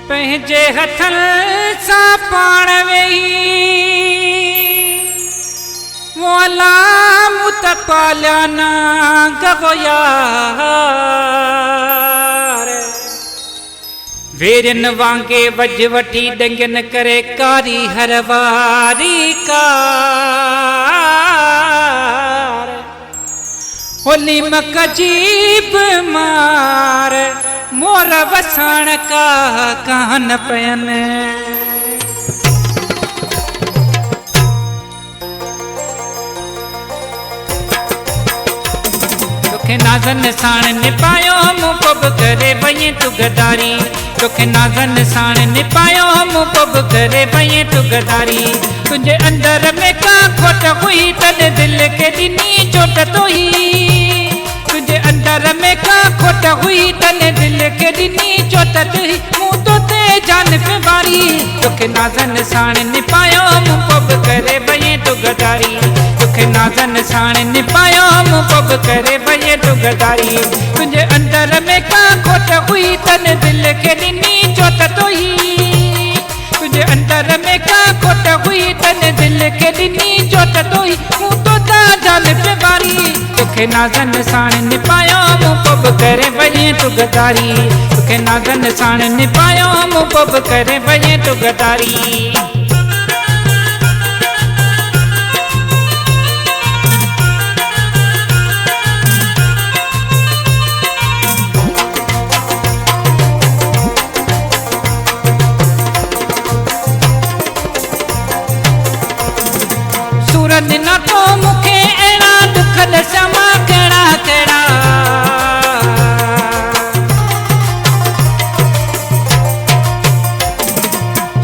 पंहिंजे हथनि सां पाण वेही मोला मुत पालिया न गवो यार वेरन वांगे वज वठी डंगन करे कारी हर वारी कार होली मक जीब मार मोर वसाण का कान पयन तोखे नाज़न साण निपायो मूं पब करे वञे तू गदारी तोखे नाज़न साण निपायो मूं पब करे वञे तू गदारी तुंहिंजे अंदर में का खोट हुई तॾहिं दिल खे ॾिनी चोट तो ही तुझे अंदर में का खोट हुई तने दिल के ॾिनी चोट तुही मूं तो ते जान पे वारी तोखे नाज़न साण निपायो मूं पब करे वञे तू गदारी तोखे नाज़न साण निपायो मूं पब करे वञे तू गदारी तुझे अंदर में का खोट हुई तने दिल के ॾिनी चोट तुही तुझे अंदर में का खोट हुई तने दिल के ॾिनी चोट तुही मूं तो ता जान पे वारी तोखे नाज़न साण निपायो मूं पब करे वञे तू गदारी तोखे नाज़न साण निपायो मूं पब करे वञे तू गदारी सूरत न तो मूंखे अहिड़ा दुख दसमा कहिड़ा कहिड़ा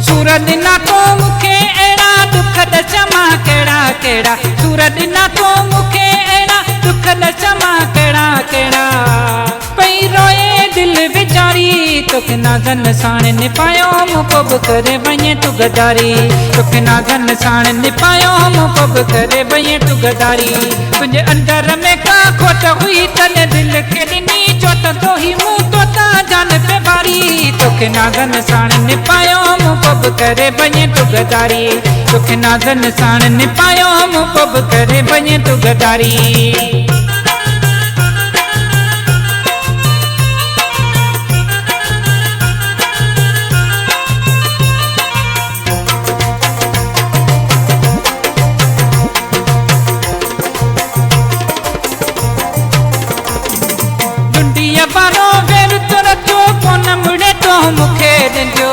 सूरत न तो मूंखे अहिड़ा दुख दसमा कहिड़ा कहिड़ा सूरत न तो मूंखे अहिड़ा दुख दसमा कहिड़ा कहिड़ा पई रोए दिल वीचारी तोखे नाज़न साण निपायो मूं पब करे वञे तू गदारी तोखे नाज़न साण निपायो मूं पब करे वञे तू गदारी तुंहिंजे अंदर में का खोट हुई तने दिल खे ॾिनी चोट तो ही मूं तो ता जान पे वारी तोखे नाज़न साण निपायो मूं पब करे वञे तू गदारी तोखे नाज़न साण निपायो मूं पब करे वञे तू गदारी बारो वेर तुर तो कोन मुड़े तो मूंखे ॾिजो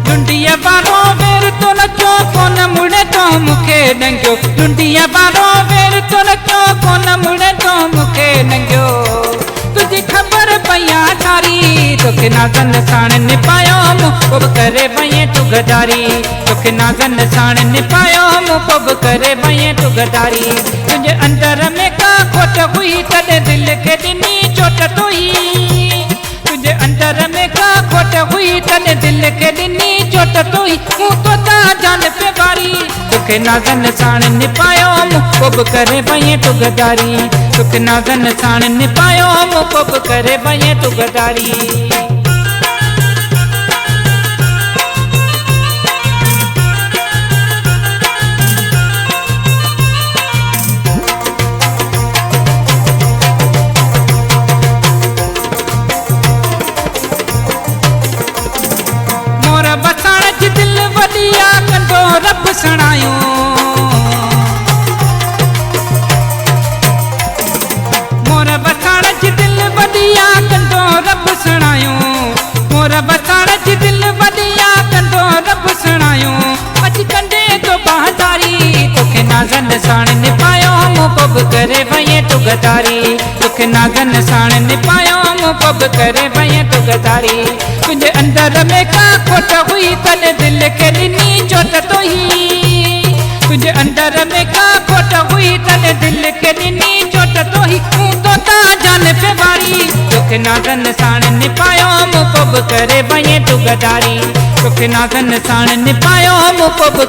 डुंडीअ बारो वेर तुर तो कोन मुड़े तो मूंखे ॾिजो डुंडीअ बारो वेर तुर तो कोन मुड़े तो मूंखे ॾिजो तुझी ख़बर पई आहे सारी तोखे नाज़न साण निपायो मूं पब करे वञे तू गदारी तोखे नाज़न साण निपायो मूं पब करे वञे तू गदारी तुझे अंदर में का खोट हुई तॾहिं दिल खे ॾिनी चोट तुही तुझे अंदर में का खोट हुई तॾहिं दिल खे ॾिनी चोट तुही मूं तो ता जान पे वारी तोखे नाज़न साण निपायो मूं पब करे वञे तू गदारी तोखे नाज़न साण निपायो मूं पब करे वञे तू गदारी रब सणायो मोर बसाण जी दिल वॾिया कंदो रब सणायो मोर बसाण जी दिल वॾिया कंदो रब सणायो अॼु कंदे तो बहादारी तोखे नाज़न साण निपायो मूं पब करे वञे तू गदारी तोखे नाज़न साण निपायो मूं पब करे वञे तू गदारी तुंहिंजे अंदर में का खोट हुई तॾहिं दिल खे ॾिनी चोट तुही तुझे अंदर में का खोट हुई तने दिल के ॾिनी चोट तुही मूं तो ता जान पे वारी तोखे नाज़न साण निपायो मूं पब करे वञे तू गदारी तोखे नाज़न साण निपायो मूं पब